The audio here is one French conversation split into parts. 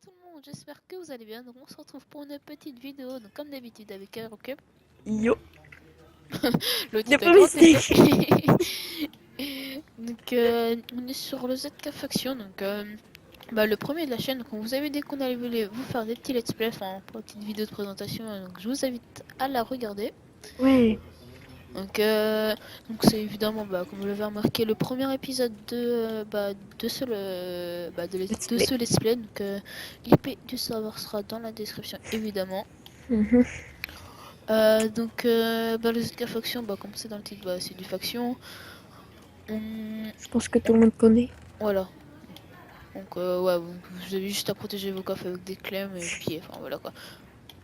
tout le monde, j'espère que vous allez bien. Donc on se retrouve pour une petite vidéo, donc comme d'habitude avec Aerocube. Yo, L'autre y'a est un pas grand épée. mistake. Donc on est sur le ZK Faction, donc le premier de la chaîne. Donc on vous avait dit qu'on allait vous faire des petits let's play, enfin pour une petite vidéo de présentation. Donc je vous invite à la regarder. Ouais, Donc c'est évidemment, comme vous l'avez remarqué, le premier épisode let's de play. ce let's play. Donc l'IP du serveur sera dans la description évidemment. Mhm. Le ZK Faction, comme c'est dans le titre, c'est du faction. On- Je pense que tout le monde connaît. Voilà. Donc, vous avez juste à protéger vos coffres avec des clés et puis, enfin, voilà quoi.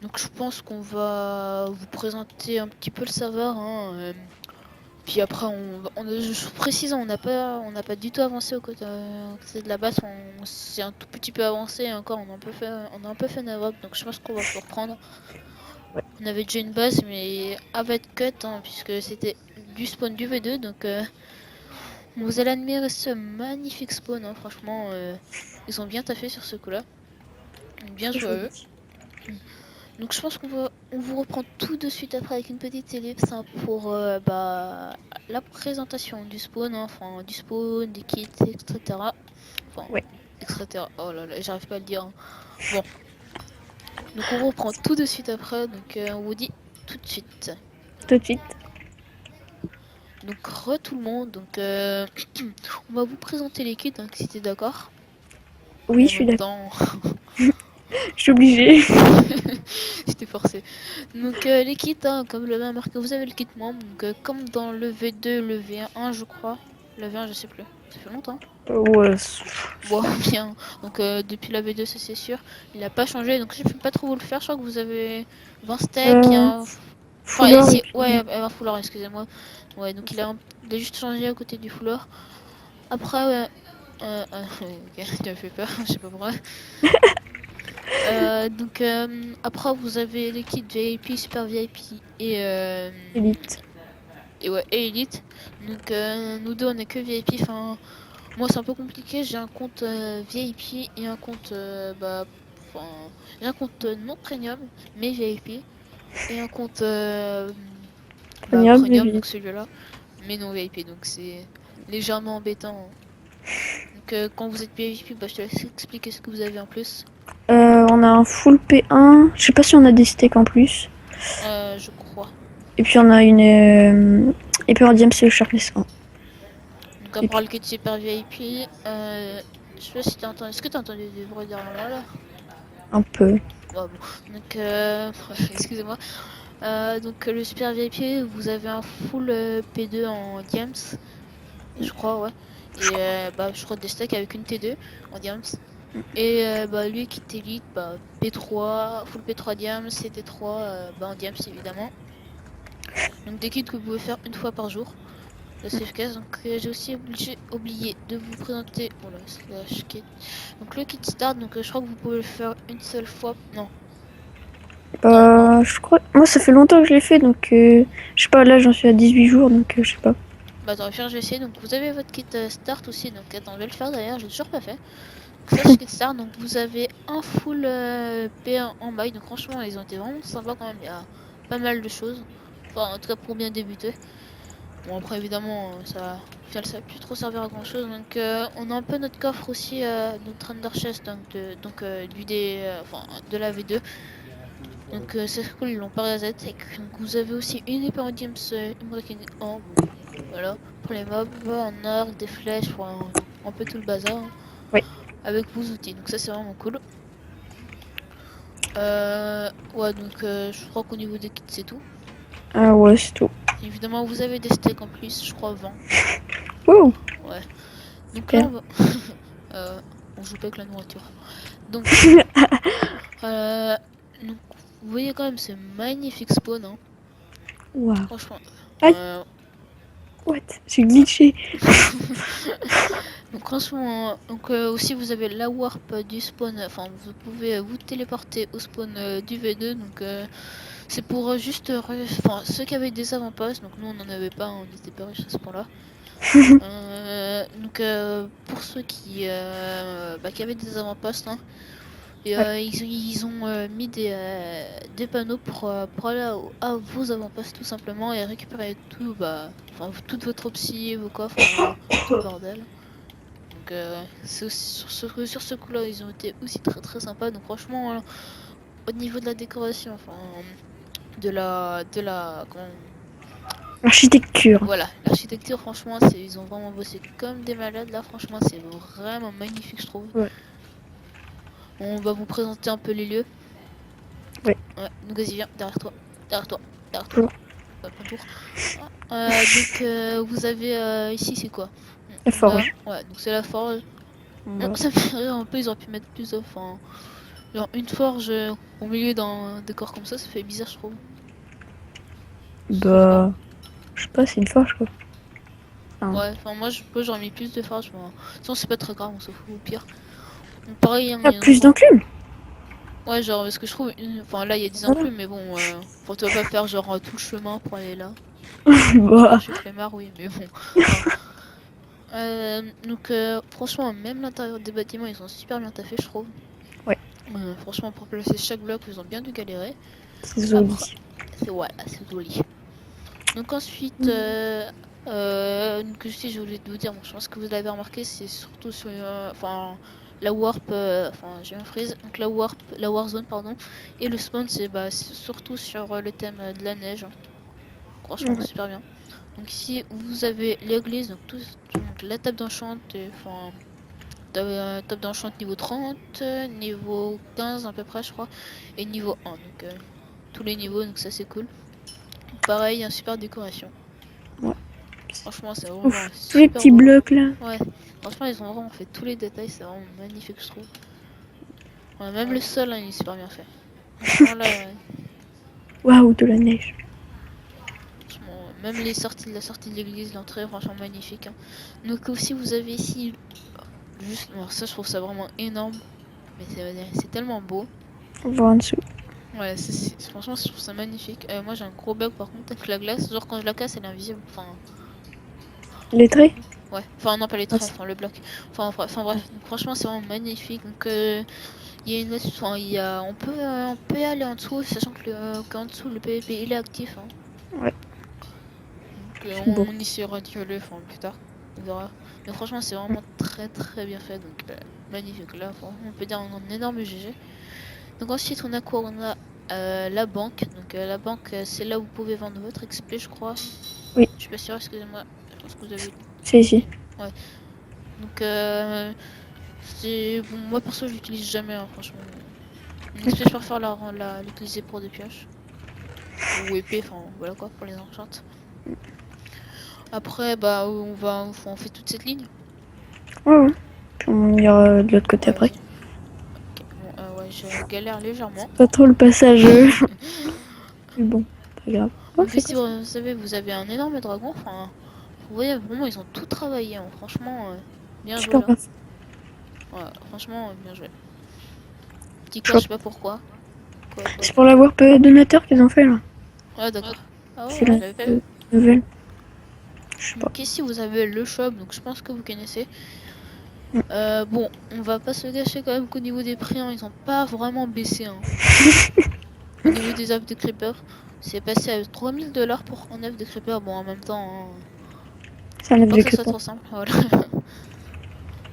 Donc, je pense qu'on va vous présenter un petit peu le serveur. Puis après, je précise, on n'a pas du tout avancé au côté de la base. On s'est un tout petit peu avancé et encore, on a un peu fait Navok. Donc, je pense qu'on va tout reprendre. Ouais, On avait déjà une base, mais avec cut, puisque c'était du spawn du V2. Donc, vous allez admirer ce magnifique spawn. Franchement, ils ont bien taffé sur ce coup-là. Bien très joué à eux. joli. Donc, je pense on vous reprend tout de suite après avec une petite ellipse pour la présentation du spawn, enfin du spawn, des kits, etc. Enfin, Ouais, etc. Oh là là, j'arrive pas à le dire. Bon, donc on reprend tout de suite après. Donc, on vous dit tout de suite. tout de suite. Donc, tout le monde. Donc, on va vous présenter les kits, si t'es d'accord. Oui, En je suis même d'accord. temps, Je suis obligée. j'étais forcé. Donc, les kits, comme le l'avez marqué, vous avez le kit membre. Donc, comme dans le V2, le V1, je crois. Le V1, je sais plus. Ça fait longtemps. Ouais, Bon, bien. Donc, depuis la V2, ça, c'est sûr. Il a pas changé. Donc, je peux pas trop vous le faire. Je crois que vous avez 20 steaks. euh, Enfin, foulard et ici, puis ouais, un foulard, excusez-moi. Ouais, donc il a juste changé à côté du foulard. Après, ouais. Ok, tu m'as fait peur, je sais pas pourquoi. Après, vous avez les kits VIP, Super VIP élite. et Elite. Donc, nous deux, on est que VIP. Enfin, moi, c'est un peu compliqué. J'ai un compte VIP et un compte, j'ai un compte non premium, mais VIP. Et un compte Premium, premium, bébé. donc celui-là, mais non VIP. Donc, c'est légèrement embêtant. Donc, quand vous êtes VIP, je te laisse expliquer ce que vous avez en plus. On a un full P1. Je sais pas si on a des steaks en plus. Je crois. Et puis on a une Hyper Diam, c'est le Sharpness 1. Donc Et après puis le kit super VIP, je sais pas si t'as entendu. Est-ce que t'as entendu des bruits derrière moi là? un peu. Ouais, bon. Donc excusez-moi. Donc le super VIP, vous avez un full P2 en diams, je crois, ouais. Et je crois des stacks avec une T2 en diams. Et lui qui est élite, P3, full P3 diams, CT3 en diams évidemment. Donc des kits que vous pouvez faire une fois par jour. La safe case. Donc j'ai aussi oublié de vous présenter. Voilà, slash kit. Donc le kit start, donc je crois que vous pouvez le faire une seule fois. Non, non, non. Je crois. Moi, ça fait longtemps que je l'ai fait, donc je sais pas, là j'en suis à 18 jours, donc je sais pas. Bah attends, je vais essayer. Donc vous avez votre kit start aussi. Donc attends, je vais le faire d'ailleurs, j'ai toujours pas fait. Donc slash kit start, donc vous avez un full P1 en bail. Donc franchement, ils ont été vraiment sympas quand même. Il y a pas mal de choses. Enfin, en tout cas pour bien débuter. Bon après évidemment ça va plus trop servir à grand chose, donc on a un peu notre coffre aussi, notre Under Chest, de la V2, donc c'est cool, ils l'ont pas reset. Donc vous avez aussi une épée en Diams Unbreaking en, voilà, pour les mobs, un arc, des flèches, enfin, un peu tout le bazar, Ouais. avec vos outils, donc ça c'est vraiment cool. Ouais, donc je crois qu'au niveau des kits c'est tout. Ah ouais, c'est tout. Évidemment vous avez des steaks en plus, je crois 20. Wouh, Ouais. Donc là super. on va on joue pas avec la nourriture. Donc, euh, donc vous voyez quand même ce magnifique spawn, hein. Waouh. Franchement. Aïe, Euh, what? J'ai glitché. donc franchement, aussi vous avez la warp du spawn, enfin vous pouvez vous téléporter au spawn du V2, donc c'est pour enfin ceux qui avaient des avant-postes, donc nous on n'en avait pas, on n'était pas riches à ce point-là. Pour ceux qui avaient des avant-postes, hein, Et Ouais. ils ont mis des panneaux pour aller à vos avant-postes tout simplement et récupérer tout, enfin, toute votre psy, vos coffres, enfin, tout le bordel. Donc sur ce coup-là, ils ont été aussi très très sympas. Donc franchement, au niveau de la décoration, enfin, comment, Architecture. voilà, l'architecture, franchement, ils ont vraiment bossé comme des malades là. Franchement, c'est vraiment magnifique, je trouve. Ouais. On va vous présenter un peu les lieux. Ouais. Ouais, donc vas-y, viens, derrière toi, derrière toi, derrière toi. Bonjour. Mon tour. Donc vous avez ici, c'est quoi? La On a, forge. ouais, donc c'est la forge. Bah, Ça me fait rire un peu, ils auraient pu mettre plus, enfin, genre une forge au milieu d'un décor comme ça fait bizarre, je trouve. Je trouve pas. bah, je sais pas, c'est une forge quoi. Enfin, Ouais, enfin moi j'aurais mis plus de forge, mais sinon c'est pas très grave, on s'en fout au pire. Donc, pareil, hein, ah, plus d'enclumes. ouais, genre parce que je trouve, enfin là il y a des Ah. enclumes, mais bon, pour tu vas pas faire genre tout le chemin pour aller là. Moi quand Bah, je suis flemmard, oui, mais bon. Enfin, donc franchement, même l'intérieur des bâtiments, ils sont super bien taffés, je trouve. ouais, Franchement, pour placer chaque bloc, ils ont bien dû galérer. c'est Après, joli. c'est joli. Donc ensuite, que je voulais vous dire, bon, je pense que vous l'avez remarqué, c'est surtout sur, enfin, la warp, enfin, j'ai un freeze, donc la warzone, pardon, et le spawn, c'est surtout sur le thème de la neige. Franchement, Ouais. super bien. Donc ici, vous avez l'église, donc la table d'enchant, enfin, table d'enchant niveau 30, niveau 15 à peu près, je crois, et niveau 1, donc tous les niveaux, donc ça c'est cool. Pareil, un super décoration. Ouais. Franchement, c'est vraiment Ouf, tous les super petits beau. blocs là. Ouais, franchement, ils ont vraiment fait tous les détails, c'est vraiment magnifique, je trouve. Ouais, même le sol, hein, il est super bien fait. Franchement, là, Waouh, de la neige. franchement, même les sorties de la sortie de l'église, l'entrée, franchement magnifique, hein. Donc aussi, vous avez ici, juste, alors ça, je trouve ça vraiment énorme, mais c'est tellement beau. On va voir en dessous. Ouais, franchement, je trouve ça magnifique. Moi, j'ai un gros bug par contre avec la glace. Genre, quand je la casse, elle est invisible. Enfin, Les traits. ouais. Enfin, non, pas les Ah, traits, enfin, le bloc. Enfin bref. Donc, franchement, c'est vraiment magnifique. Donc, il y a une enfin, on peut y aller en dessous, sachant que qu'en dessous, le PVP, il est actif, hein. ouais, Donc, c'est beau. on essaiera d'y aller, enfin, plus tard. On verra. Mais franchement, c'est vraiment très très bien fait. Donc, magnifique. Là, on peut dire un énorme GG. Donc ensuite on a quoi? On a la banque. Donc la banque c'est là où vous pouvez vendre votre XP je crois. Oui, Je suis pas sûr, excusez-moi. Je pense que vous avez... c'est ici. Ouais. Donc c'est... Bon, moi perso je l'utilise jamais hein, franchement. Une XP je préfère l'utiliser pour des pioches. Ou épée, enfin voilà quoi, pour les enchantes. Après on fait toute cette ligne. Ouais, ouais. Puis on ira de l'autre côté Ouais après. vas-y. Ok, bon ouais je galère légèrement. Pas trop le passage. Mais bon, pas grave. Oh, Donc c'est ici quoi ça? vous savez vous avez un énorme dragon. Enfin vous voyez vraiment ils ont tout travaillé hein. Franchement bien joué Super là. bien. Ouais, franchement bien joué. Petit corps, je Chouette. sais pas pourquoi. Quoi. C'est pour la warp donateur qu'ils ont fait là. Ouais, d'accord. Ah C'est ouais, la je l'avais pas vu. nouvelle. Je sais pas. Donc ici, vous avez le shop, donc je pense que vous connaissez. Mm. Bon, on va pas se gâcher quand même qu'au niveau des prix, hein, ils ont pas vraiment baissé, hein. Au niveau des œufs de creeper, c'est passé à 3000 $ pour un œuf de creeper. Bon, en même temps, hein, C'est un faut œuf pas de que ça soit crépon. trop simple. Voilà.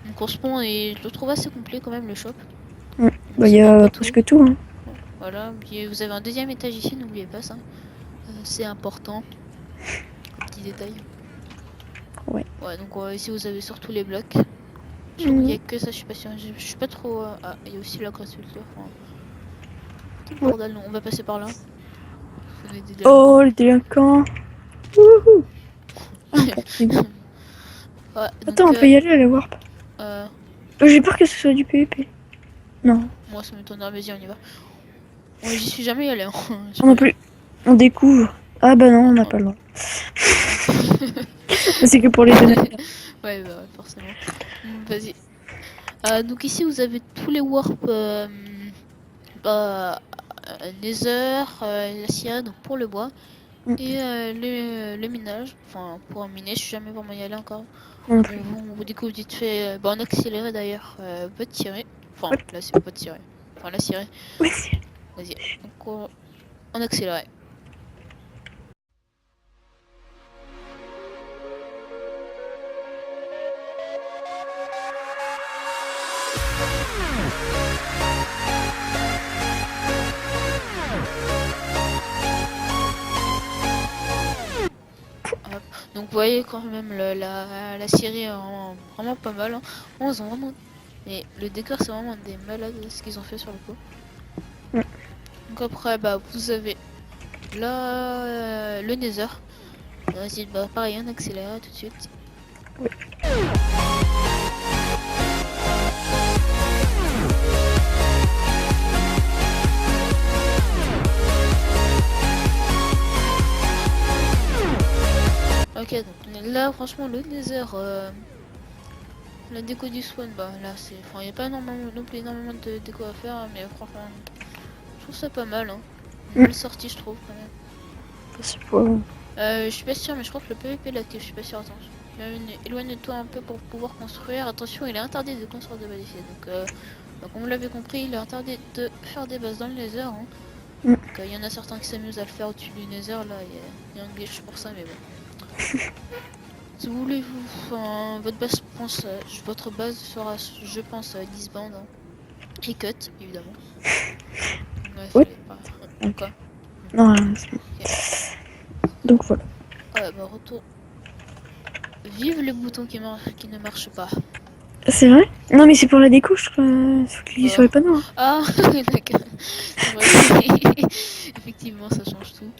Donc on se prend et je le trouve assez complet quand même le shop. Mm. Donc Bah, il c'est y un peu a tout. presque tout. Hein. Voilà. Puis vous avez un deuxième étage ici, n'oubliez pas ça. C'est important. Un petit détail. Ouais. Ouais, donc ici vous avez surtout les blocs. Je crois qu'il y Mm. a que ça, je suis pas sûre. Je suis pas trop. Ah, il y a aussi la consulteur. Enfin, tout le Ouais. bordel, non, on va passer par là. On est des délinquants. Oh, le délinquant. Wouhou. Ah, on peut accéder. Ouais, Attends, donc on peut y aller à la warp. euh, Oh, j'ai peur que ce soit du PvP. Non. moi ça m'étonnerait, vas-y, on y va. Ouais, j'y suis jamais allé, hein. J'ai Ah, non pas vu. plus. On découvre. Ah bah non, Oh, on n'a oh. pas le droit. Ok. C'est que pour les donateurs. Ouais, bah, ouais, forcément. Vas-y. Donc ici vous avez tous les warps bah, Nether, la Sierra, donc pour le bois. Mm. Et le minage, enfin pour miner, je suis jamais vraiment y aller encore. Non plus. On vous découvre vite fait, en accéléré d'ailleurs, pas de tirer. Enfin Ouais. là c'est pas de tirer. Enfin, la Syrie. Ouais. Vas-y. Donc, on accélère. Hop. Donc vous voyez quand même la série est vraiment pas mal. Hein. Bon, ils ont vraiment... Mais le décor c'est vraiment des malades ce qu'ils ont fait sur le coup. Ouais. Donc après bah vous avez là le Nether. Vas-y bah pareil on accélère tout de suite. Ouais. Ok donc là franchement le Nether la déco du spawn bah là c'est... Enfin il n'y a pas énormément, non plus énormément de déco à faire mais franchement je trouve ça pas mal hein. Une belle sortie je trouve quand même. C'est pas... Je suis pas sûr mais je crois que le PVP l'active, je suis pas sûr, attends. Éloigne-toi un peu pour pouvoir construire. Attention il est interdit de construire de bases ici. Donc comme vous l'avez compris il est interdit de faire des bases dans le Nether. Hein. Mm. Donc il y en a certains qui s'amusent à le faire au-dessus du Nether là, il y a un glitch pour ça mais bon. Si vous voulez enfin, votre base sera je pense disband hein. Et cut évidemment. Ouais, Oui. fallait pas. Ok. Quoi. Non, c'est bon. Ok. Donc voilà. Ouais bah retour. Vive le bouton qui ne marche pas. C'est vrai? Non, mais c'est pour la déco, je crois. Faut cliquer sur les panneaux. Hein. Ah, d'accord. C'est vrai. Effectivement, ça change tout.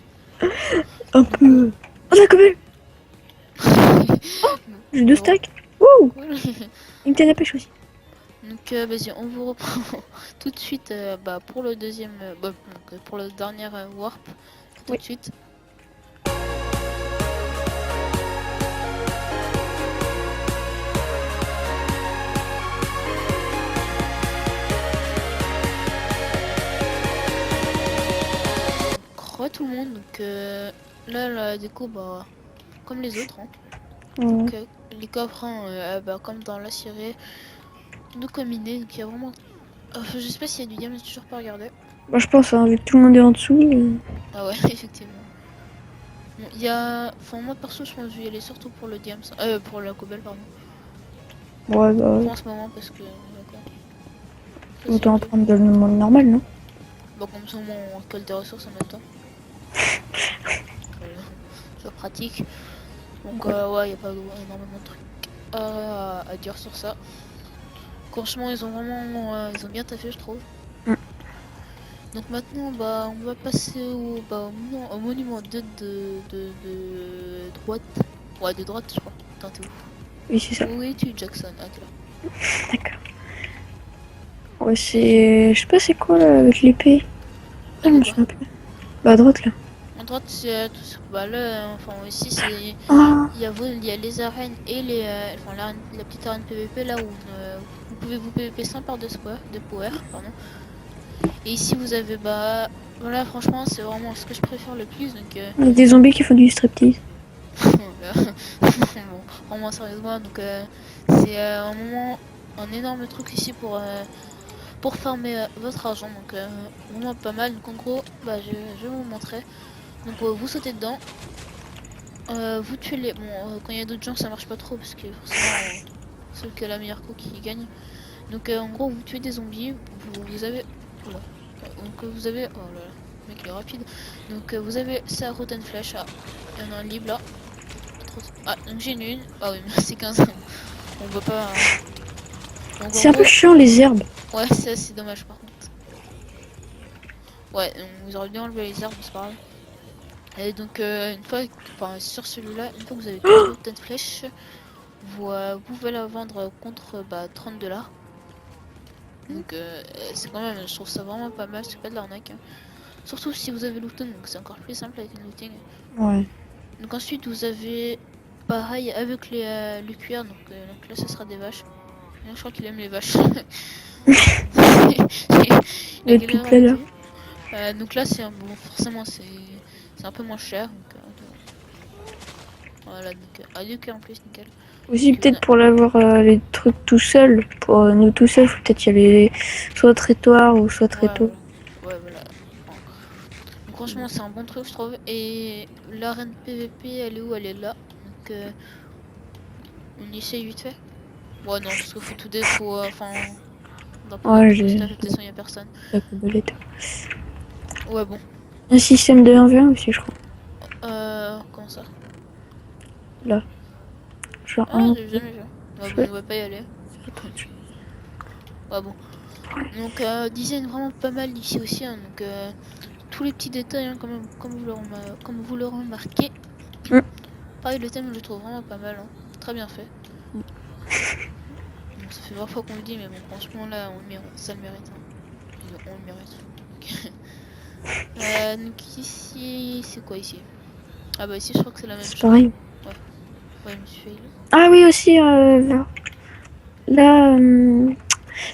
Un Donc, peu. Oh, la cobble! J'ai deux bon, stacks. Wouh! cool. Une canne à pêche aussi. Donc, vas-y, on vous reprend tout de suite bah, pour le deuxième, pour le dernier warp. Tout Oui. de suite. Croix tout le monde. Donc, là, la déco, bah, comme les autres. Hein. Donc, les coffres, hein, bah, comme dans la série, de combiné. Donc, il y a vraiment. Je sais pas s'il y a du diamant, j'ai toujours pas regardé. Bah, je pense, hein, vu que tout le monde est en dessous. Ah ouais, effectivement. Bon, il y a... Enfin, moi perso, je pense que je vais y aller surtout pour le diams. Pour la cobble, pardon. Ouais, bah, Pour en ce moment, parce que... D'accord. Ça, c'est autant ok. prendre de le monde normal, non? Bon, comme ça, au moins, on colle des ressources en même temps. C'est pratique. Donc, ouais, il n'y a pas énormément de trucs à dire sur ça. Franchement, ils ont vraiment... ils ont bien taffé, je trouve. Mm. Donc maintenant, bah, on va passer au monument de droite. Ouais, de droite, je crois. Attends, t'es où? Oui, c'est ça. Où es-tu, Jackson? Ah, t'es là. D'accord. Ouais, c'est. Je sais pas c'est quoi là avec l'épée. Ah, Elle non, est je quoi? sais plus. Bah, à droite là. À droite, c'est tout ça. Bah là, enfin ici, c'est Ah! il y a les arènes et les, enfin la petite arène PVP là où vous pouvez vous PVP sans part de power, pardon. Et ici vous avez bah voilà, franchement c'est vraiment ce que je préfère le plus donc Il y a des zombies qui font du striptease. bon, vraiment sérieusement donc c'est un moment un énorme truc ici pour farmer votre argent donc vraiment pas mal donc en gros bah je vais vous montrer donc vous sautez dedans. Vous tuez les... Bon, quand il y a d'autres gens, ça marche pas trop parce que forcément, celui qui a la meilleure co qui gagne. Donc, en gros, vous tuez des zombies. Vous avez... Oula. Donc, vous avez... Oh là là, le mec il est rapide. Donc, vous avez ça, rotten flèche. Ah, il y en a un libre là. Ah, donc j'ai une. Ah oui, merci 15. On voit pas... Donc, en C'est un peu gros... chiant les herbes. Ouais, ça c'est dommage par contre. Ouais, vous aurez bien enlevé les arbres, c'est pas grave. Et donc, une fois... Enfin, sur celui-là, une fois que vous avez toutes les rotten flèches... vous pouvez la vendre contre 30 $. Donc c'est quand même, je trouve ça vraiment pas mal, c'est pas de l'arnaque. Hein. Surtout si vous avez looten, donc c'est encore plus simple avec une looting. Ouais. Donc ensuite vous avez pareil avec le cuir, donc là ça sera des vaches. Je crois qu'il aime les vaches. Et depuis tout à l'heure. Donc là c'est bon, forcément c'est un peu moins cher. Donc, voilà, donc du cuir en plus, nickel. Aussi, Puis peut-être pour l'avoir les trucs tout seul, pour nous tout seuls, faut peut-être y aller soit très tard ou soit très ouais, tôt. ouais, voilà. Enfin, donc franchement, c'est un bon truc, je trouve. Et l'arène PVP, elle est où? Elle est là. Donc on essaye vite fait. Ouais, non, parce qu'il faut tout dé, faut, enfin, on doit prendre Ouais, tout le j'ai stuff, de toute façon, y a personne. la cobolette. Ouais, bon. Un système de 1v1 aussi, je crois. Comment ça? Là. Genre Ah, un j'ai v jamais vu. Ouais, bon, je on va pas y aller. fais Ouais, bon. Donc, design vraiment pas mal ici aussi, hein, donc tous les petits détails, hein, comme vous l'aurez remarqué. Mm. Pareil, le thème, je le trouve vraiment pas mal, hein. Très bien fait. Mm. Bon, ça fait 20 fois qu'on le dit, mais bon, franchement, là, ça le mérite, hein. On le mérite. Donc ici, c'est quoi ici? Ah bah ici, je crois que c'est la même C'est chose. pareil. Ouais, ouais, je me suis failli. Ah oui, aussi, là,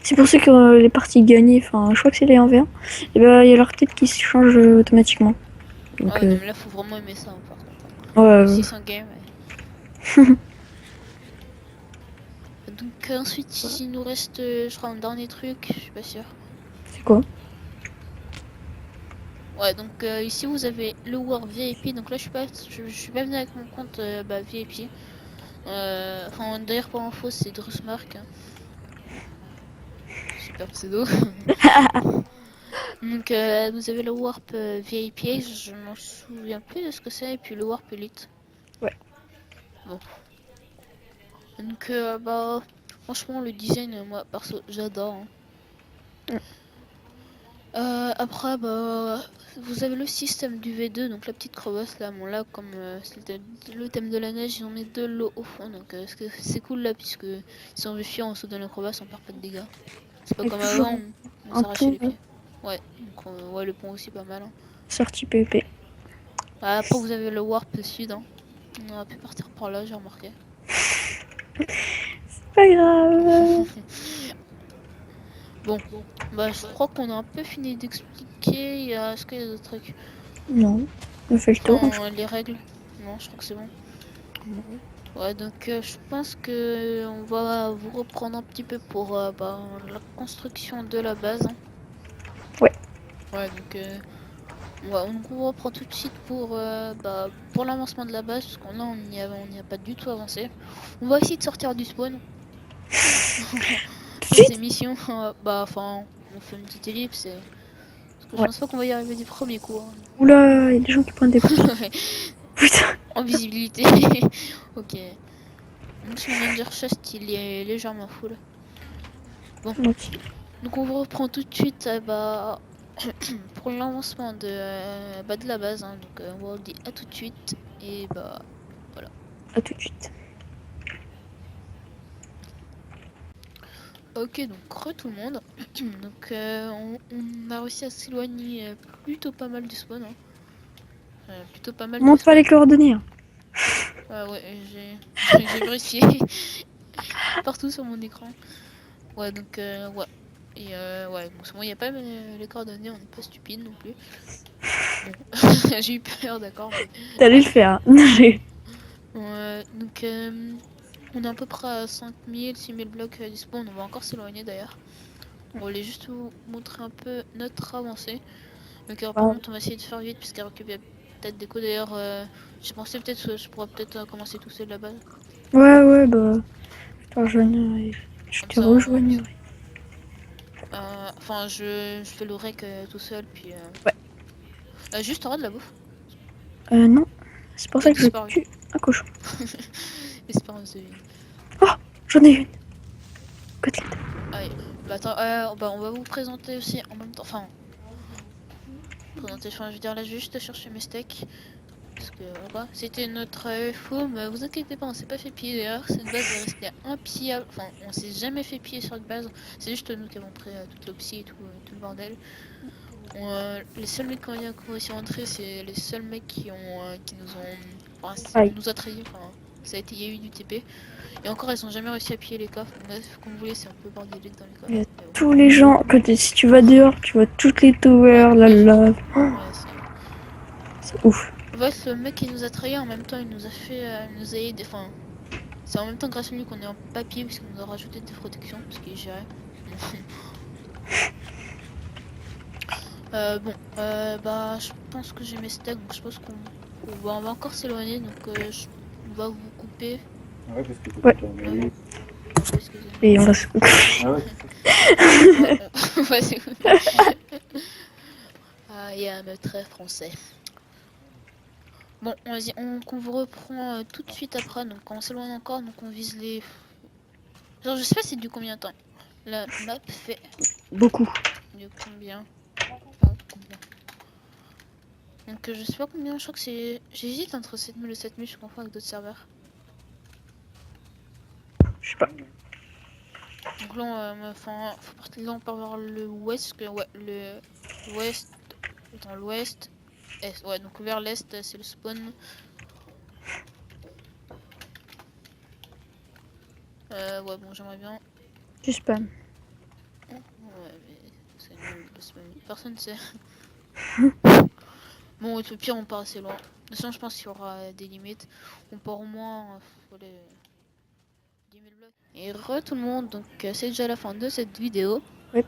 c'est pour ça que les parties gagnées, enfin, je crois que c'est les 1v1, et ben, il y a leur tête qui se change automatiquement. Ah Donc, ouais, non, mais là, faut vraiment aimer ça, hein, par contre, hein. ouais, Le 600 game, ouais. Donc ensuite, il nous reste, je crois, un dernier truc, je suis pas sûre. c'est quoi? Ouais, donc ici vous avez le War VIP. Donc là, je suis pas venu avec mon compte VIP. Enfin, d'ailleurs, pour info, c'est Drusmark, hein. Super pseudo. Donc vous avez le Warp VIP. Je m'en souviens plus de ce que c'est. Et puis le Warp Elite. Ouais. Bon. Donc bah, franchement, le design, moi perso, j'adore, hein. Mm. Après, bah, vous avez le système du V2, donc la petite crevasse là. Bon, là, comme c'était le thème de la neige, ils ont mis de l'eau au fond, donc c'est cool là, puisque si on veut fuir en dessous de la crevasse, on perd pas de dégâts. C'est pas Avec comme toujours avant, on un s'arrachait pont les pieds. Ouais, donc ouais, le pont aussi pas mal, hein. sorti PvP. Après, vous avez le warp sud, hein. On aurait pu partir par là, j'ai remarqué. Pas grave. Bon, bah, je crois qu'on a un peu fini d'expliquer. Est-ce qu'il y a d'autres trucs? Non, on fait le tour. Enfin, les règles. Non, je crois que c'est bon. Ouais, donc je pense que on va vous reprendre un petit peu pour bah, la construction de la base, hein. Ouais. Ouais, donc on vous reprend tout de suite bah, pour l'avancement de la base, parce qu'on là on n'y a pas du tout avancé. On va essayer de sortir du spawn. Tout de Ça c'est suite? mission. Bah enfin, on fait une petite ellipse. Parce que je Ouais. pense pas qu'on va y arriver du premier coup, hein. Oula, il y a des gens qui pointent des pouces. Ouais, Putain. en visibilité. Ok. Donc si mon underchest il est légèrement full. Bon. Ok. Donc on vous reprend tout de suite bah, pour l'avancement bah, de la base, hein. Donc on vous dit à tout de suite et bah voilà. À tout de suite. Ok, donc tout le monde. Donc on a réussi à s'éloigner plutôt pas mal du spawn, hein. Plutôt pas mal du Montre pas les spawn. coordonnées, hein. Ah ouais, j'ai vérifié partout sur mon écran. Ouais, donc ouais. Et ouais, bon, moi il n'y a pas les coordonnées, on n'est pas stupide non plus. Bon, j'ai eu peur, d'accord, mais T'allais le faire. donc on est à peu près à 5000, 6000 blocs du spawn, on va encore s'éloigner d'ailleurs. On voulait juste vous montrer un peu notre avancée. Donc par Bon. contre on va essayer de faire vite puisqu'il récupère peut-être des coups. D'ailleurs j'ai pensé peut-être que je pourrais peut-être commencer tout seul là-bas. Ouais, ouais, bah. Je te rejoignerai. Je Comme te ça, rejoignerai. enfin je fais le rec tout seul puis Ouais. juste en bas de la bouffe. Non. C'est pour Il a ça que je disparu. tue un cochon. Espérance de vie. Oh, j'en ai une. Côtelette. Allez, bah attends, bah on va vous présenter aussi en même temps. Enfin, présenter, enfin, je veux dire là, juste chercher mes steaks. Parce que voilà, c'était notre FO, mais vous inquiétez pas, on s'est pas fait piller d'ailleurs. Cette base est restée impillable. Enfin, on s'est jamais fait piller sur cette base. C'est juste nous qui avons pris toute l'opsie et tout le bordel. Les seuls mecs qui ont réussi à rentrer, c'est les seuls mecs qui nous ont. Enfin, Aïe. on nous a trahis. Enfin, ça a été, il y a eu du TP. Et encore, ils ont jamais réussi à piller les coffres. Bref, comme vous voulez, c'est un peu bordélique dans les coffres. Il y a Mais bon. tous les gens. Si tu vas dehors, tu vois toutes les towers, la lave. Oh, Ouais, c'est ouf. bref, le mec qui nous a trahis en même temps, il nous a fait. Il nous a aidé. Enfin, C'est en même temps grâce à lui qu'on est en papier, parce qu'on nous a rajouté des protections, parce qu'il est géré. Bah, je pense que j'ai mes steaks, donc je pense on va encore s'éloigner, donc on va vous couper. Ah ouais, parce que t'es Ouais. pas marié. Ah ouais, excusez-moi. Et on va se... Ah ouais, Ouais, on va s'écouter. Ah, il y a un mot très français. Bon, vas-y, qu'on vous reprend tout de suite après, donc on s'éloigne encore, donc on vise les... Genre, je sais pas c'est du combien de temps. La map fait Beaucoup. du combien. Enfin, combien. Donc je sais pas combien, je crois que c'est... J'hésite entre 7000 et 7000, je confonds avec d'autres serveurs. Je sais pas. Donc là, faut partir là, on part vers le ouest, que, ouais, l'ouest, dans l'ouest, est, ouais, donc vers l'est, c'est le spawn. Ouais, bon, j'aimerais bien. Du spam. Ouais, mais c'est nul le spawn. Personne sait. Bon, au pire, on part assez loin. De toute façon, je pense qu'il y aura des limites. On part au moins, faut les 10 000 blocs. Et re tout le monde, donc c'est déjà la fin de cette vidéo. Ouais.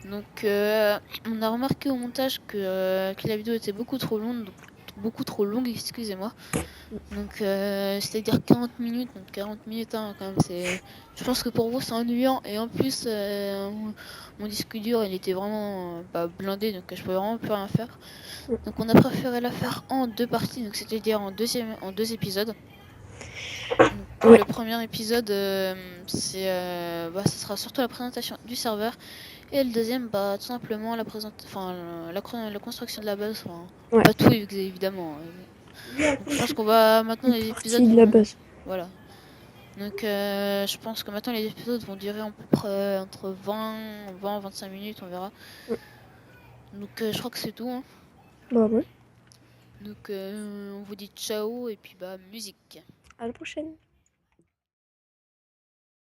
Donc on a remarqué au montage que la vidéo était beaucoup trop longue, excusez-moi. Donc c'est-à-dire 40 minutes, donc 40 minutes hein, quand même, c'est... Je pense que pour vous c'est ennuyant et en plus mon disque dur il était vraiment blindé donc je pouvais vraiment plus rien faire. Donc on a préféré la faire en deux parties, donc c'est-à-dire en deux épisodes. Donc, Ouais. le premier épisode ce sera surtout la présentation du serveur. Et le deuxième, bah, tout simplement la la construction de la base, Ouais. pas tout évidemment. Donc, je pense qu'on va maintenant les épisodes Partie de la vont, base. voilà. Donc je pense que maintenant les épisodes vont durer à peu près entre 25 minutes, on verra. Ouais. Donc je crois que c'est tout. Hein. Bah ouais. Donc on vous dit ciao et puis bah musique. À la prochaine.